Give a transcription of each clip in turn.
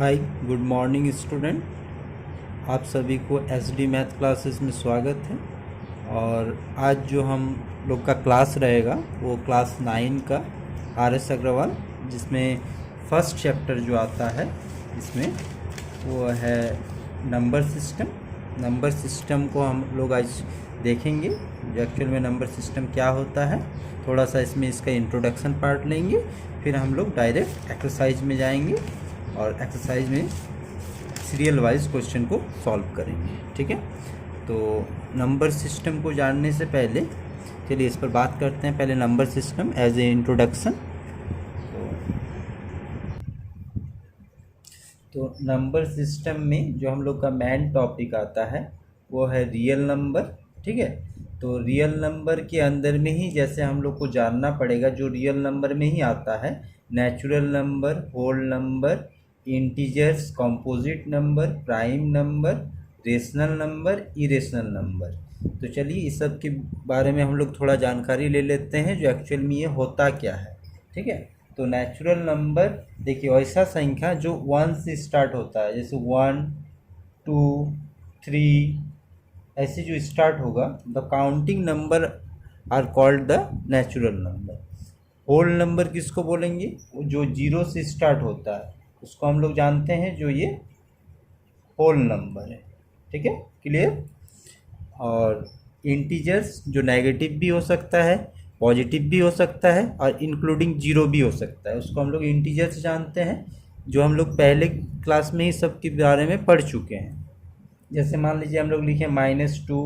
Hi good morning student. आप सभी को एसडी मैथ क्लासेस में स्वागत है। और आज जो हम लोग का क्लास रहेगा वो क्लास 9 का आर.एस. अग्रवाल, जिसमें फर्स्ट चैप्टर जो आता है इसमें वो है नंबर सिस्टम। नंबर सिस्टम को हम लोग आज देखेंगे, जो एक्चुअल में नंबर सिस्टम क्या होता है। थोड़ा सा इसमें इसका इंट्रोडक्शन पार्ट लेंगे, फिर हम लोग डायरेक्ट एक्सरसाइज में जाएंगे और एक्सरसाइज में सीरियल वाइज क्वेश्चन को सॉल्व करेंगे। ठीक है, तो नंबर सिस्टम को जानने से पहले चलिए इस पर बात करते हैं। पहले number system as a introduction. तो नंबर सिस्टम में जो हम लोग का मेन टॉपिक आता है वो है रियल नंबर। ठीक है, तो रियल नंबर के अंदर में ही जैसे हम लोग को जानना पड़ेगा, जो रियल नंबर में ही आता है natural number, whole number, integers, composite number, prime number, rational number, irrational number. तो चलिए इस सब के बारे में हम लोग थोड़ा जानकारी ले लेते हैं, जो एक्चुअल में ये होता क्या है। ठीक है, तो नेचुरल नंबर देखिए ऐसा संख्या जो 1 से स्टार्ट होता है, जैसे 1, 2, 3 ऐसे जो स्टार्ट होगा, the counting number are called the natural number. Whole number किसको बोलेंगे? जो 0 से स्टार्ट होता है उसको हम लोग जानते हैं जो ये होल नंबर है। ठीक है, क्लियर। और इंटीजर्स जो नेगेटिव भी हो सकता है, पॉजिटिव भी हो सकता है और इंक्लूडिंग 0 भी हो सकता है, उसको हम लोग इंटीजर्स जानते हैं, जो हम लोग पहले क्लास में ही सब के बारे में पढ़ चुके हैं। जैसे मान लीजिए हम लोग लिखे -2,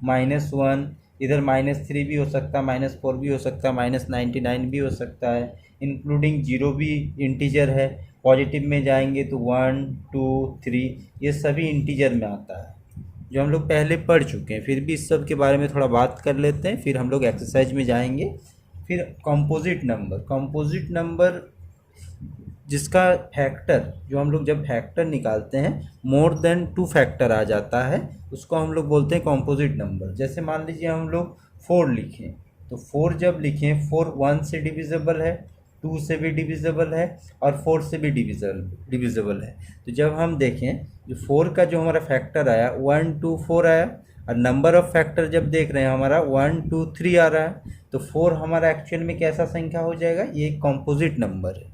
-1, इधर -3 भी हो सकता है, -4 भी हो सकता है, -99 भी हो सकता है, इंक्लूडिंग 0 भी इंटीजर है। पॉजिटिव में जाएंगे तो 1, 2, 3 ये सभी इंटीजर में आता है, जो हम लोग पहले पढ़ चुके हैं। फिर भी इस सब के बारे में थोड़ा बात कर लेते हैं, फिर हम लोग एक्सरसाइज में जाएंगे। फिर कंपोजिट नंबर। कंपोजिट नंबर जिसका फैक्टर, जो हम लोग जब फैक्टर निकालते हैं मोर देन 2 फैक्टर आ जाता है, उसको हम लोग बोलते हैं कंपोजिट नंबर। जैसे मान लीजिए हम लोग 4 लिखें, तो 4 जब लिखें, 4 1 से डिविजिबल है, 2 से भी डिविजिबल है और 4 से भी डिविजिबल है। तो जब हम देखें जो 4 का जो हमारा फैक्टर आया 1, 2, 4 आया, और नंबर ऑफ फैक्टर जब देख रहे हैं हमारा 1, 2, 3 आ रहा है, तो 4 हमारा एक्चुअल में कैसा संख्या हो जाएगा? ये कंपोजिट नंबर है।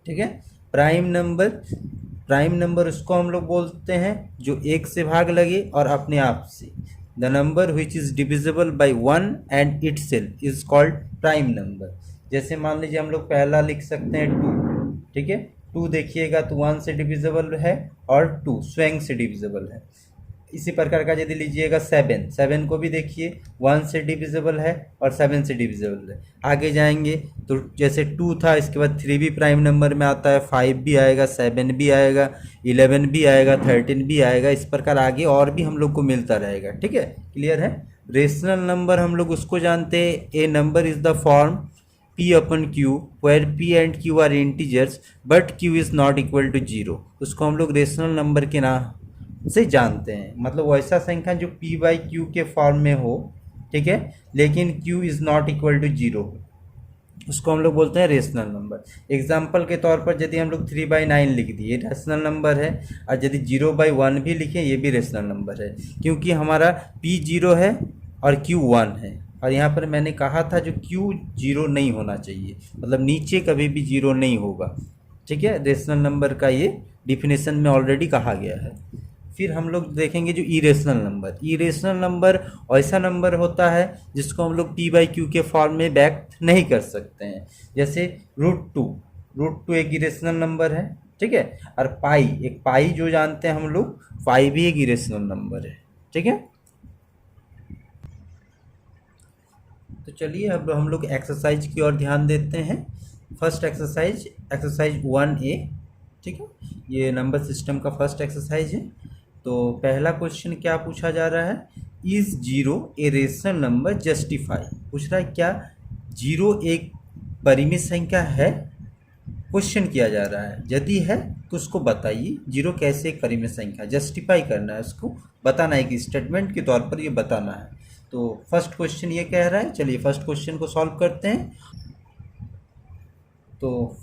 ठीक है, प्राइम नंबर। प्राइम नंबर उसको हम लोग बोलते हैं जो 1 से भाग लगे और अपने आप से। The number which is divisible by 1 and itself is called prime number. जैसे मान लीजिए हम लोग पहला लिख सकते हैं 2। ठीक है, 2 देखिएगा तो 1 से डिविजिबल है और 2 स्वयं से डिविजिबल है। इसी प्रकार का यदि लीजिएगा 7 को भी देखिए 1 से डिविजिबल है और 7 से डिविजिबल है। आगे जाएंगे तो जैसे 2 था, इसके बाद 3 भी प्राइम नंबर में आता है, 5 भी आएगा, 7 भी आएगा, 11 भी आएगा, 13 भी आएगा। इस प्रकार आगे और भी हम लोग को मिलता रहेगा। ठीक है, क्लियर है। रेशनल नंबर हम लोग उसको जानते हैं, a number is the form P upon Q where P and Q are integers but Q is not equal to 0। उसको हम लोग रेशनल नंबर के नाम से जानते हैं, मतलब वैसा संख्या जो P बाई Q के फॉर्म में हो, ठीक है, लेकिन Q is not equal to 0, उसको हम लोग बोलते हैं रेशनल नंबर। एग्जाम्पल के तौर पर यदि हम लोग 3/9 लिख दिए, रेशनल नंबर है, और यदि 0/1 भी लिखें ये भी रेशनल नंबर है, क्योंकि हमारा P 0 है और Q 1 है। और यहाँ पर मैंने कहा था जो Q 0 नहीं होना चाहिए, मतलब नीचे कभी भी 0 नहीं होगा। ठीक है, रेशनल नंबर का ये डिफिनेशन में ऑलरेडी कहा गया है। फिर हम लोग देखेंगे जो इरेशनल नंबर। इरेशनल नंबर ऐसा नंबर होता है जिसको हम लोग P/Q के फॉर्म में व्यक्त नहीं कर सकते हैं। जैसे √2 एक इरेशनल नंबर है। ठीक है, और पाई जो जानते हैं हम लोग, पाई भी एक इरेशनल नंबर है। ठीक है, तो चलिए अब हम लोग एक्सरसाइज की ओर ध्यान देते हैं। First exercise 1A। ठीक है, ये नंबर सिस्टम का फर्स्ट एक्सरसाइज है। तो पहला क्वेश्चन क्या पूछा जा रहा है? Is 0 a rational number justify. पूछ रहा है क्या 0 एक परिमित संख्या है? क्वेश्चन किया जा रहा है, यदि है तो उसको बताइए 0 कैसे एक परिमित संख्या, जस्टिफाई करना है, उसको बताना है कि स्टेटमेंट के तौर पर ये बताना है। तो फर्स्ट क्वेश्चन ये कह रहा है, चलिए फर्स्ट क्वेश्चन को सॉल्व करते हैं। तो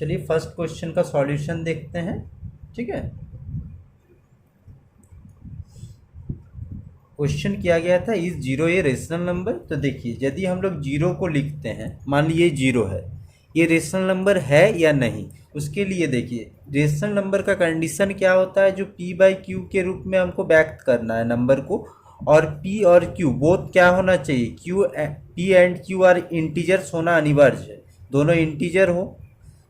चलिए फर्स्ट क्वेश्चन का सॉल्यूशन देखते हैं। ठीक है, क्वेश्चन किया गया था is zero a rational number. तो देखिए यदि हम लोग जीरो को लिखते हैं, मान लीजिए जीरो है, ये रेशनल नंबर है या नहीं, उसके लिए देखिए रेशनल नंबर का कंडीशन क्या होता है, जो p बाई क्यू के रूप में हमको व्यक्त करना है नंबर को, और p और q बोथ क्या होना चाहिए, p and q are integers होना अनिवार्य है, दोनों इंटीजर हो।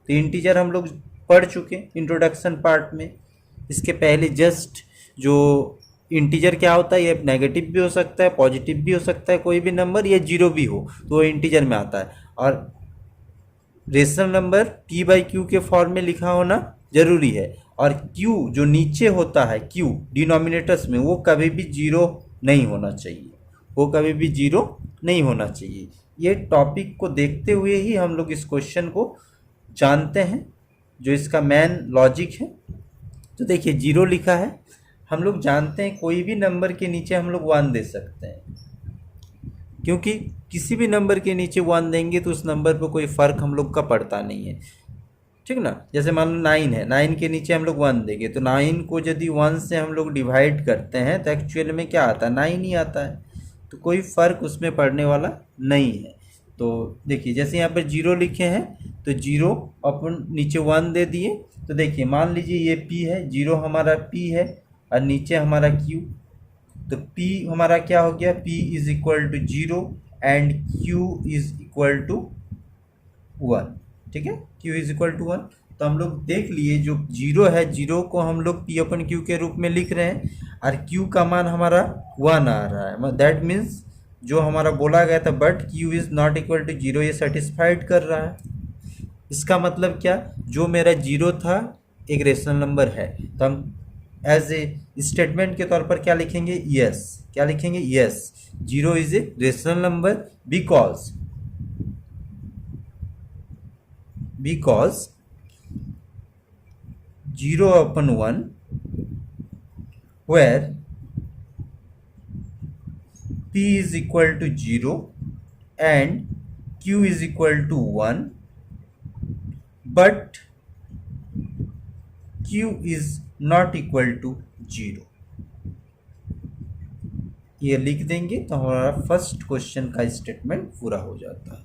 तो इंटीजर हम लोग पढ़ चुके इंट्रोडक्शन पार्ट में, इसके पहले जस्ट जो इंटीजर क्या होता है, ये नेगेटिव भी हो सकता है, पॉजिटिव भी हो सकता है, कोई भी नंबर, ये जीरो भी हो तो वो इंटीजर में आता है। और rational number p by Q के फॉर्म में लिखा होना जरूरी है, और q जो नीचे होता है q डिनोमिनेटर्स में, वो कभी भी जीरो नहीं होना चाहिए, वो कभी भी जीरो नहीं होना चाहिए। ये टॉपिक को देखते हुए ही हम लोग इस क्वेश्चन को जानते हैं, जो इसका मेन लॉजिक है। तो देखिए जीरो लिखा है, हम लोग जानते हैं कोई भी नंबर के नीचे हम लोग वन दे सकते हैं, क्योंकि किसी भी नंबर के नीचे वन देंगे तो उस नंबर पर कोई फ़र्क हम लोग का पड़ता नहीं है। ठीक ना, जैसे मान लो 9 है, 9 के नीचे हम लोग 1 देंगे, तो 9 को यदि 1 से हम लोग डिवाइड करते हैं तो एक्चुअल में क्या आता है, 9 ही आता है, तो कोई फ़र्क उसमें पड़ने वाला नहीं है। तो देखिए जैसे यहाँ पर जीरो लिखे हैं, तो जीरो अपन नीचे 1 दे दिए, तो देखिए मान लीजिए ये p है, जीरो हमारा p है और नीचे हमारा q, तो p हमारा क्या हो गया, p is equal to zero and q is equal to 1। ठीक है, q इज इक्वल टू 1। तो हम लोग देख लिए जो जीरो है, जीरो को हम लोग p अपन q के रूप में लिख रहे हैं, और q का मान हमारा 1 आ रहा है, दैट मीन्स जो हमारा बोला गया था but q is not equal to zero, ये सेटिस्फाइड कर रहा है। इसका मतलब क्या, जो मेरा जीरो था एक रेशनल नंबर है, तो हम एज ए स्टेटमेंट के तौर पर क्या लिखेंगे, यस, क्या लिखेंगे, yes zero is a rational number because zero upon 1 where p is equal to 0 and q is equal to 1 but q is not equal to 0। ये लिख देंगे तो हमारा फर्स्ट क्वेश्चन का स्टेटमेंट पूरा हो जाता है।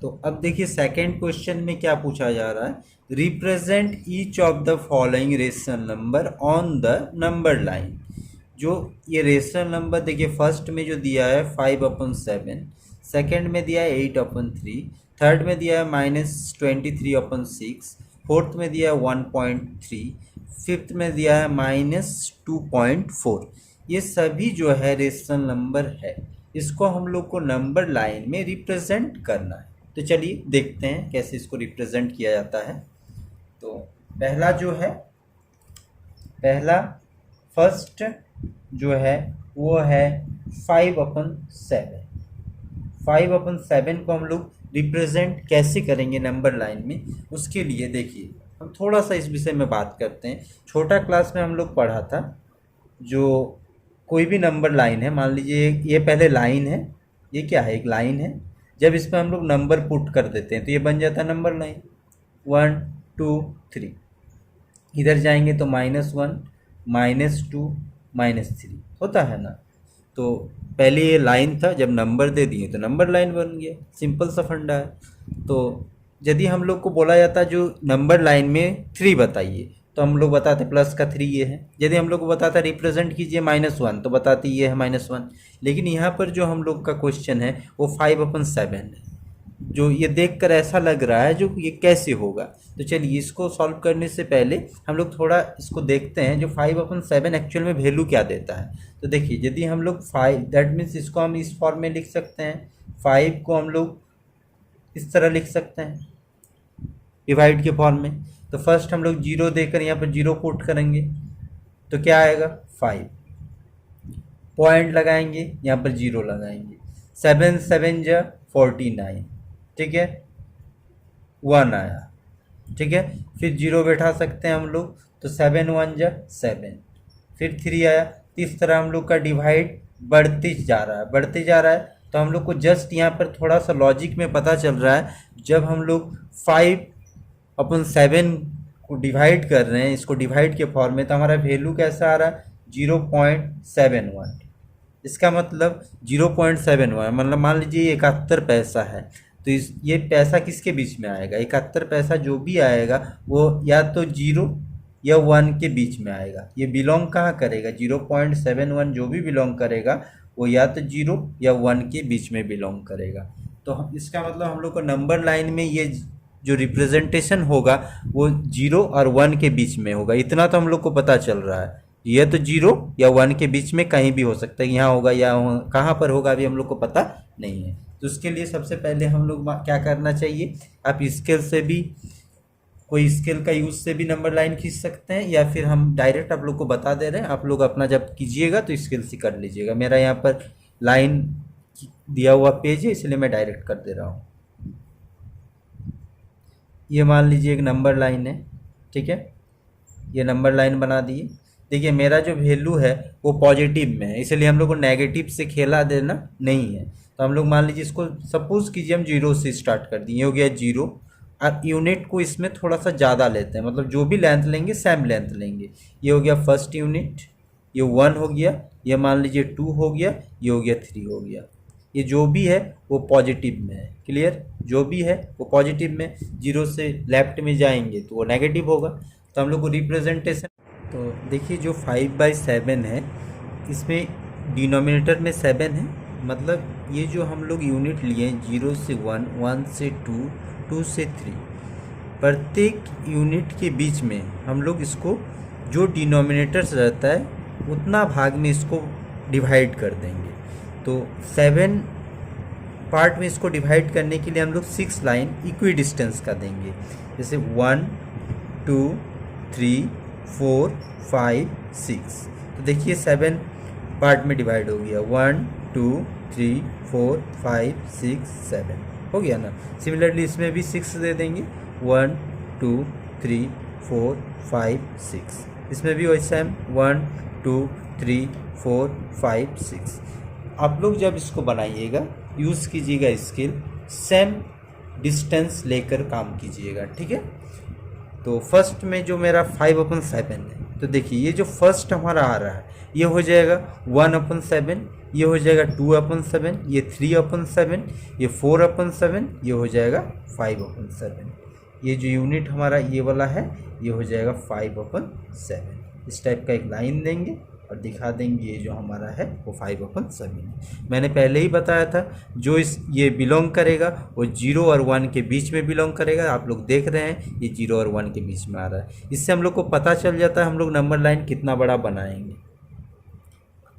तो अब देखिए सेकंड क्वेश्चन में क्या पूछा जा रहा है, represent each of the following rational number on the number line. जो ये रेशनल नंबर देखिए फर्स्ट में जो दिया है 5/7, सेकंड में दिया है 8/3, थर्ड में दिया है -23/6, फोर्थ में दिया है 1.3, फिफ्थ में दिया है -2.4। ये सभी जो है रेशनल नंबर है, इसको हम लोग को नंबर लाइन में रिप्रेजेंट करना है। तो चलिए देखते हैं कैसे इसको रिप्रेजेंट किया जाता है। तो पहला जो है, पहला फर्स्ट जो है वो है 5/7। 5/7 को हम लोग रिप्रेजेंट कैसे करेंगे नंबर लाइन में, उसके लिए देखिए हम थोड़ा सा इस विषय में बात करते हैं। छोटा क्लास में हम लोग पढ़ा था, जो कोई भी नंबर लाइन है, मान लीजिए ये पहले लाइन है, ये क्या है, एक लाइन है, जब इसमें हम लोग नंबर पुट कर देते हैं तो ये बन जाता है नंबर लाइन 1 2 3। इधर जाएंगे तो -1 -2 -3 होता है ना। तो पहले ये लाइन था, जब नंबर दे दिए तो नंबर लाइन बन गया, सिंपल सा फंडा है। तो यदि हम लोग को बोला जाता है जो नंबर लाइन में 3 बताइए, तो हम लोग बताते प्लस का 3 ये है। यदि हम लोग को बताता रिप्रेजेंट कीजिए -1, तो बताते ये है -1। लेकिन यहाँ पर जो हम लोग का क्वेश्चन है वो 5/7 है, जो ये देखकर ऐसा लग रहा है जो ये कैसे होगा। तो चलिए इसको सॉल्व करने से पहले हम लोग थोड़ा इसको देखते हैं, जो 5/7 एक्चुअल में वैल्यू क्या देता है। तो देखिए यदि हम लोग 5, दैट मीन्स इसको हम इस फॉर्म में लिख सकते हैं, 5 को हम लोग इस तरह लिख सकते हैं डिवाइड के फॉर्म में। तो फर्स्ट हम लोग 0 देकर यहाँ पर 0 पुट करेंगे तो क्या आएगा 5, पॉइंट लगाएंगे यहाँ पर 0 लगाएंगे, 7 7 जा 49, ठीक है, 1 आया, ठीक है। फिर 0 बैठा सकते हैं हम लोग, तो 7 1 जा 7, फिर 3 आया। इस तरह हम लोग का डिवाइड बढ़ते जा रहा है, बढ़ते जा रहा है। तो हम लोग को जस्ट यहाँ पर थोड़ा सा लॉजिक में पता चल रहा है, जब हम लोग 5/7 को डिवाइड कर रहे हैं, इसको डिवाइड के फॉर्म में, तो हमारा वैल्यू कैसा आ रहा है 0.71। इसका मतलब 0.71 मतलब मान लीजिए 71 पैसा है, तो ये पैसा किसके बीच में आएगा, 71 पैसा जो भी आएगा वो या तो 0 या 1 के बीच में आएगा। ये बिलोंग कहाँ करेगा, 0.71 जो भी बिलोंग करेगा वो या तो 0 या 1 के बीच में बिलोंग करेगा। तो इसका मतलब हम लोग को नंबर लाइन में ये जो रिप्रेजेंटेशन होगा वो 0 और 1 के बीच में होगा। इतना तो हम लोग को पता चल रहा है, यह तो 0 या 1 के बीच में कहीं भी हो सकता है, यहाँ होगा या कहाँ पर होगा अभी हम लोग को पता नहीं है। तो उसके लिए सबसे पहले हम लोग क्या करना चाहिए, आप स्केल से भी, कोई स्केल का यूज से भी नंबर लाइन खींच सकते हैं, या फिर हम डायरेक्ट आप लोग को बता दे रहे हैं, आप लोग अपना जब कीजिएगा तो स्केल से कर लीजिएगा। मेरा यहाँ पर लाइन दिया हुआ पेज है इसलिए मैं डायरेक्ट कर दे रहा हूँ। ये मान लीजिए एक नंबर लाइन है, ठीक है, ये नंबर लाइन बना दिए। देखिए मेरा जो वैल्यू है वो पॉजिटिव में है, इसलिए हम लोग को नेगेटिव से खेला देना नहीं है। तो हम लोग मान लीजिए इसको सपोज कीजिए हम 0 से स्टार्ट कर दिए, हो गया 0, और यूनिट को इसमें थोड़ा सा ज़्यादा लेते हैं, मतलब जो भी लेंथ लेंगे सेम लेंथ लेंगे। ये हो गया फर्स्ट यूनिट, ये 1 हो गया, ये मान लीजिए 2 हो गया, ये हो गया 3 हो गया। ये जो भी है वो पॉजिटिव में है, क्लियर, जो भी है वो पॉजिटिव में। 0 से लेफ्ट में जाएंगे तो वो नेगेटिव होगा। तो हम लोग को रिप्रेजेंटेशन, तो देखिए जो 5/7 है इसमें डिनोमिनेटर में 7 है, मतलब ये जो हम लोग यूनिट लिए 0 से 1, 1 से 2, 2 से 3, प्रत्येक यूनिट के बीच में हम लोग इसको जो डिनोमिनेटर्स रहता है उतना भाग में इसको डिवाइड कर देंगे। तो 7 पार्ट में इसको डिवाइड करने के लिए हम लोग 6 लाइन इक्वी डिस्टेंस का देंगे, जैसे 1, 2, 3, 4, 5, 6। तो देखिए 7 पार्ट में डिवाइड हो गया, 1, 2, 3, 4, 5, 6, 7 हो गया ना। सिमिलरली इसमें भी 6 दे देंगे, 1, 2, 3, 4, 5, 6। इसमें भी वैसा है 1, 2, 3, 4, 5, 6। आप लोग जब इसको बनाइएगा यूज़ कीजिएगा स्केल, सेम डिस्टेंस लेकर काम कीजिएगा, ठीक है। तो फर्स्ट में जो मेरा 5/7 है, तो देखिए ये जो फर्स्ट हमारा आ रहा है ये हो जाएगा 1/7, ये हो जाएगा 2/7, ये 3/7, ये 4/7, ये हो जाएगा 5/7। ये जो यूनिट हमारा ये वाला है ये हो जाएगा 5/7। इस टाइप का एक लाइन देंगे और दिखा देंगे ये जो हमारा है वो 5/7 है। मैंने पहले ही बताया था जो ये बिलोंग करेगा वो 0 और 1 के बीच में बिलोंग करेगा। आप लोग देख रहे हैं ये 0 और 1 के बीच में आ रहा है। इससे हम लोग को पता चल जाता है हम लोग नंबर लाइन कितना बड़ा बनाएंगे,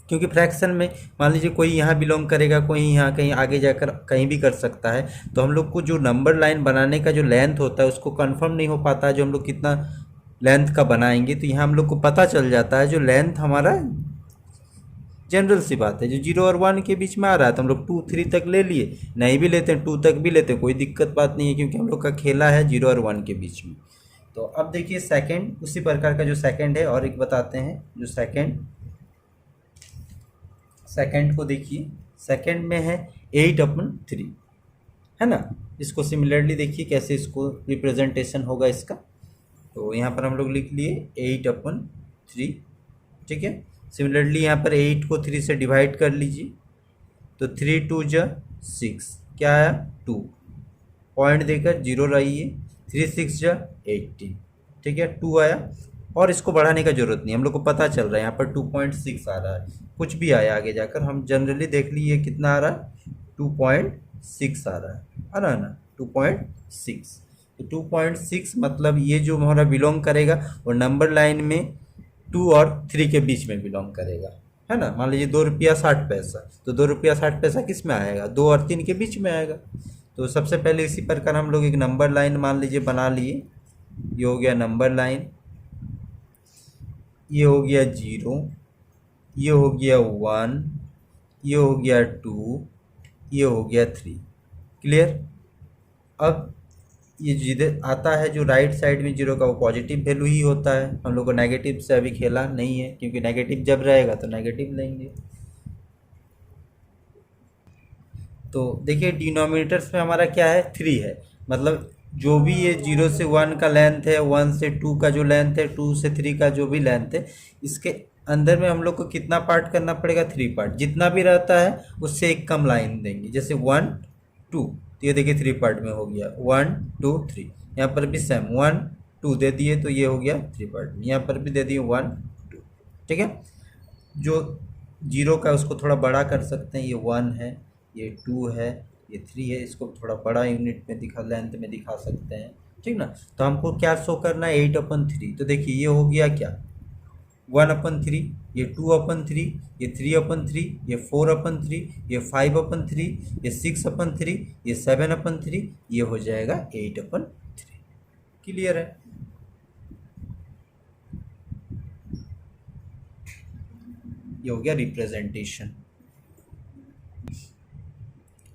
क्योंकि फ्रैक्शन में मान लीजिए कोई यहाँ बिलोंग करेगा, कोई यहाँ कहीं आगे जाकर कहीं भी कर सकता है। तो हम लोग को जो नंबर लाइन बनाने का जो लेंथ होता है उसको कंफर्म नहीं हो पाता है जो हम लोग कितना लेंथ का बनाएंगे। तो यहाँ हम लोग को पता चल जाता है जो लेंथ हमारा, जनरल सी बात है, जो 0 और 1 के बीच में आ रहा है तो हम लोग 2, 3 तक ले लिए, नहीं भी लेते हैं 2 तक भी लेते हैं, कोई दिक्कत बात नहीं है, क्योंकि हम लोग का खेला है 0 और 1 के बीच में। तो अब देखिए सेकंड, उसी प्रकार का जो सेकंड है और एक बताते हैं। जो सेकंड को देखिए, सेकंड में है 8/3, है ना। इसको सिमिलरली देखिए कैसे इसको रिप्रेजेंटेशन होगा इसका। तो यहाँ पर हम लोग लिख लिए 8/3, ठीक है। सिमिलरली यहाँ पर 8 को 3 से डिवाइड कर लीजिए, तो 3 2 जा 6, क्या आया 2, पॉइंट देकर 0 रहिए, 3 6 जा 18, ठीक है, 2 आया। और इसको बढ़ाने का जरूरत नहीं, हम लोग को पता चल रहा है यहाँ पर 2.6 आ रहा है, कुछ भी आया आगे जाकर हम जनरली देख लीजिए कितना आ रहा है 2.6 आ रहा है ना, 2.6। तो 2.6 मतलब ये जो हमारा बिलोंग करेगा वो नंबर लाइन में 2 और 3 के बीच में बिलोंग करेगा, है ना। मान लीजिए 2 रुपया 60 पैसा, तो 2 रुपया 60 पैसा किस में आएगा, 2 और 3 के बीच में आएगा। तो सबसे पहले इसी प्रकार हम लोग एक नंबर लाइन मान लीजिए बना लिए। ये हो गया नंबर लाइन, ये हो गया 0, ये हो गया 1, ये हो गया 2, ये हो गया 3, क्लियर। अब ये जिधर आता है जो राइट साइड में 0 का वो पॉजिटिव वैल्यू ही होता है, हम लोग को नेगेटिव से अभी खेला नहीं है, क्योंकि नेगेटिव जब रहेगा तो नेगेटिव लेंगे। तो देखिए डिनोमिनेटर्स में हमारा क्या है, 3 है, मतलब जो भी ये 0 से 1 का लेंथ है, 1 से 2 का जो लेंथ है, 2 से 3 का जो भी लेंथ है, इसके अंदर में हम लोग को कितना पार्ट करना पड़ेगा, 3 पार्ट। जितना भी रहता है उससे एक कम लाइन देंगे, जैसे 1 2, तो ये देखिए 3 पार्ट में हो गया 1 2 3। यहाँ पर भी सेम 1 2 दे दिए तो ये हो गया 3 पार्ट में, यहाँ पर भी दे दिए 1 2। ठीक है, जो 0 का उसको थोड़ा बड़ा कर सकते हैं, ये 1 है, ये 2 है, ये 3 है, इसको थोड़ा बड़ा यूनिट में दिखा, लेंथ में दिखा सकते हैं। ठीक ना, तो हमको क्या शो करना है, 8/3। तो देखिए ये हो गया क्या, 1/3, ये 2/3, ये 3/3, ये 4/3, ये 5/3, ये 6/3, ये 7/3, ये हो जाएगा 8/3। क्लियर है। ये हो गया रिप्रेजेंटेशन।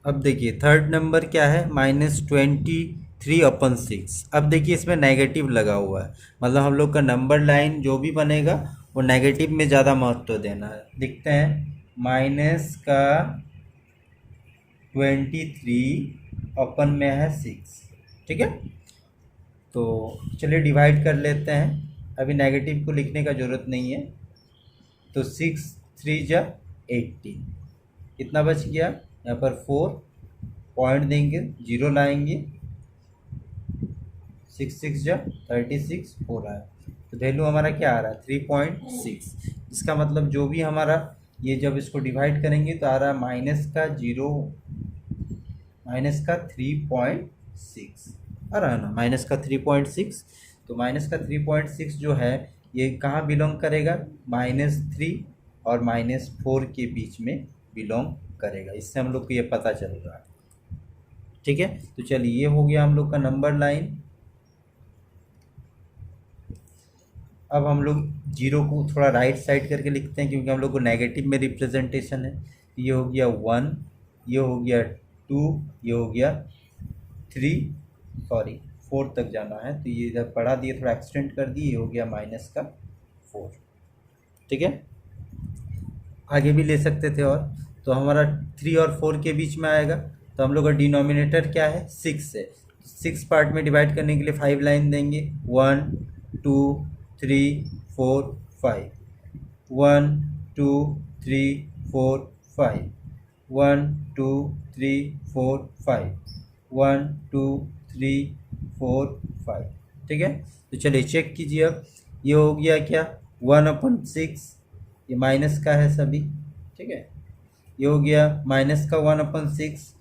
अब देखिए थर्ड नंबर क्या है, -23/6। अब देखिए इसमें नेगेटिव लगा हुआ है, मतलब हम लोग का नंबर लाइन जो भी बनेगा वो नेगेटिव में ज़्यादा महत्व देना है। लिखते हैं माइनस का 23 अपन में है 6। ठीक है, तो चलिए डिवाइड कर लेते हैं, अभी नेगेटिव को लिखने का ज़रूरत नहीं है। तो 6 3 जा 18, कितना बच गया, यहाँ पर 4 पॉइंट देंगे, 0 लाएंगे, 6 6 जा 36 हो रहा है, तो वैल्यू हमारा क्या आ रहा है, 3.6। इसका मतलब जो भी हमारा ये जब इसको डिवाइड करेंगे तो आ रहा है -3.6 आ रहा है ना, -3.6। तो -3.6 जो है ये कहाँ बिलोंग करेगा, -3 और -4 के बीच में बिलोंग करेगा। इससे हम लोग को ये पता चल रहा है। ठीक है, तो चलिए ये हो गया हम लोग का नंबर लाइन। अब हम लोग 0 को थोड़ा राइट साइड करके लिखते हैं, क्योंकि हम लोग को नेगेटिव में रिप्रेजेंटेशन है। ये हो गया 1, ये हो गया 2, ये हो गया 3, सॉरी 4 तक जाना है, तो ये इधर बढ़ा दिए, थोड़ा एक्सटेंड कर दिए, ये हो गया -4। ठीक है, आगे भी ले सकते थे, और तो हमारा 3 और 4 के बीच में आएगा। तो हम लोग का डिनोमिनेटर क्या है, 6 है, 6 पार्ट में डिवाइड करने के लिए 5 लाइन देंगे, 1 2 3 4 5, 1 2 3 4 5, 1 2 3 4 5, 1 2 3 4 5। ठीक है, तो चलिए चेक कीजिए। अब ये हो गया क्या, 1/6, ये माइनस का है सभी। ठीक है, ये हो गया माइनस का 1/6,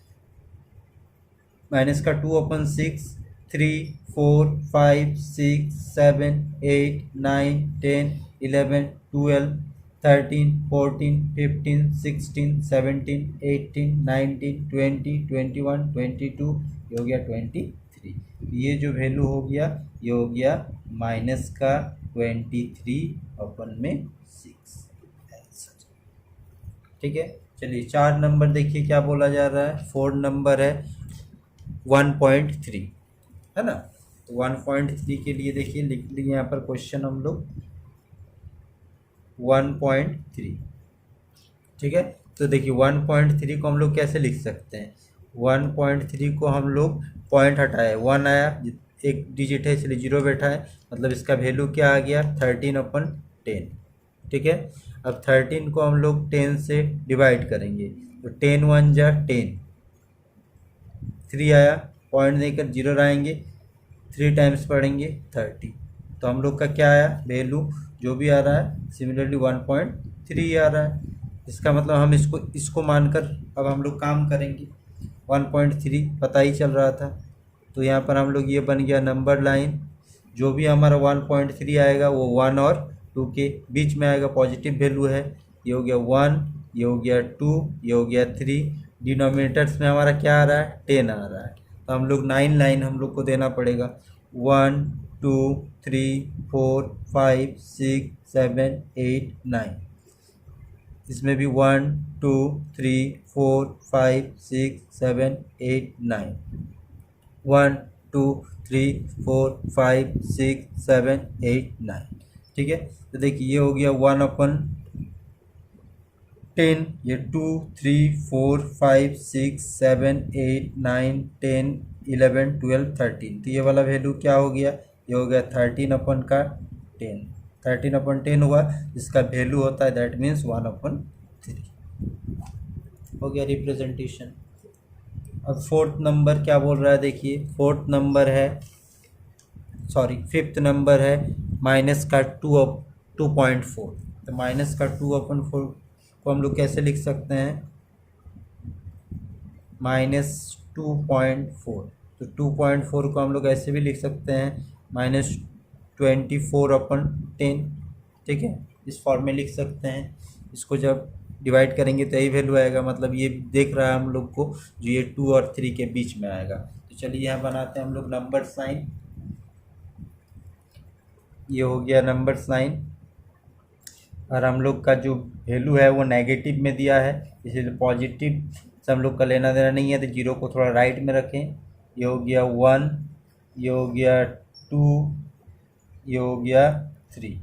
माइनस का 2/6, 3 4 5 6 7 8 9 10 11 12 13 14 15 16 17 18 19 20 21 22, ये हो गया 23। ये जो वैल्यू हो गया ये हो गया -23/6। ठीक है, चलिए 4 नंबर देखिए क्या बोला जा रहा है। 4 नंबर है 1.3, है ना। तो 1.3 के लिए देखिए लिख लिए यहाँ पर क्वेश्चन हम लोग 1.3। ठीक है, तो देखिए 1.3 को हम लोग कैसे लिख सकते हैं, 1.3 को हम लोग पॉइंट हटाए, 1 आया, एक डिजिट है इसलिए 0 बैठा है, मतलब इसका वैल्यू क्या आ गया, 13/10। ठीक है, अब 13 को हम लोग 10 से डिवाइड करेंगे, तो 10 1 जा 10, 3 आया, पॉइंट देकर 0 लाएंगे, 3 टाइम्स पढ़ेंगे 30, तो हम लोग का क्या आया वैल्यू, जो भी आ रहा है सिमिलरली 1.3 आ रहा है। इसका मतलब हम इसको मानकर अब हम लोग काम करेंगे, 1.3 पता ही चल रहा था, तो यहाँ पर हम लोग ये बन गया नंबर लाइन। जो भी हमारा 1.3 आएगा वो 1 और 2 के बीच में आएगा, पॉजिटिव वैल्यू है। ये हो गया 1, ये हो गया 2, ये हो गया 3। डिनोमिनेटर्स में हमारा क्या आ रहा है, 10 आ रहा है, तो हम लोग 9 लाइन हम लोग को देना पड़ेगा, 1 2 3 4 5 6 7 8 9। इसमें भी 1 2 3 4 5 6 7 8 9, 1 2 3 4 5 6 7 8 9। ठीक है, तो देखिए ये हो गया 1/, 10, ये 2, 3, 4, 5, 6, 7, 8, 9, 10, 11, 12, 13। तो ये वाला वैल्यू क्या हो गया, ये हो गया 13/10। 13/10 हुआ, इसका वैल्यू होता है दैट मीन्स 1/3। हो गया रिप्रेजेंटेशन। अब फोर्थ नंबर क्या बोल रहा है, देखिए फोर्थ नंबर है, सॉरी फिफ्थ नंबर है माइनस का 2/4। तो माइनस का 2/4 को हम लोग कैसे लिख सकते हैं, -2.4। तो 2.4 को हम लोग ऐसे भी लिख सकते हैं -24/10। ठीक है, इस फॉर्म में लिख सकते हैं। इसको जब डिवाइड करेंगे तो यही वैल्यू आएगा, मतलब ये देख रहा है हम लोग को जो ये 2 और 3 के बीच में आएगा। तो चलिए यहाँ बनाते हैं हम लोग नंबर साइन। ये हो गया नंबर साइन, और हम लोग का जो वैल्यू है वो नेगेटिव में दिया है, इसलिए पॉजिटिव से हम लोग का लेना देना नहीं है, तो जीरो को थोड़ा राइट में रखें। ये हो गया 1, ये हो गया 2, ये हो गया 3।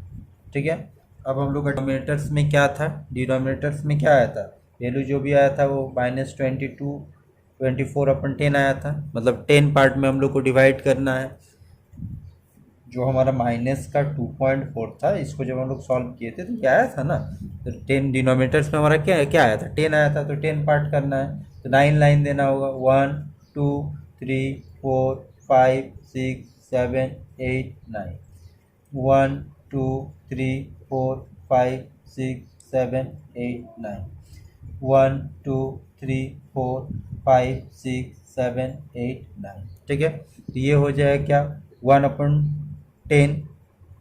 ठीक है, अब हम लोग का डिनोमिनेटर्स में क्या था, डिनोमिनेटर्स में क्या आया था, वैल्यू जो भी आया था वो -24/10 आया था, मतलब 10 पार्ट में हम लोग को डिवाइड करना है। जो हमारा माइनस का 2.4 था, इसको जब हम लोग सॉल्व किए थे तो क्या आया था ना, तो 10 डिनोमिनेटर्स में हमारा क्या क्या आया था, 10 आया था, तो 10 पार्ट करना है, तो 9 लाइन देना होगा। 1, 2, 3, 4, 5, 6, 7, 8, 9। 1, 2, 3, 4, 5, 6, 7, 8, 9। 1, 2, 3, 4, 5, 6, 7, 8, 9। ठीक है, तो ये हो जाए क्या, 1/10।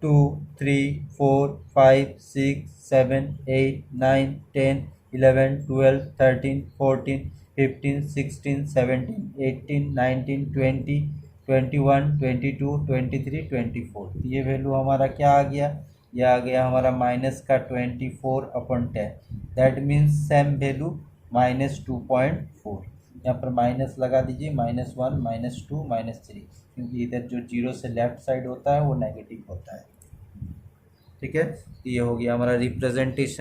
2, 3, 4, 5, 6, 7, 8, 9, 10, 11, 12, 13, 14, 15, 16, 17, 18, 19, 20, 21, 22, 23, 24। ये वैल्यू हमारा क्या आ गया, ये आ गया हमारा माइनस का 24/10। That means same value -2.4। यहाँ पर माइनस लगा दीजिए, -1, -2, -3, क्योंकि इधर जो जीरो से लेफ्ट साइड होता है वो नेगेटिव होता है। ठीक है, ये हो गया हमारा रिप्रेजेंटेशन।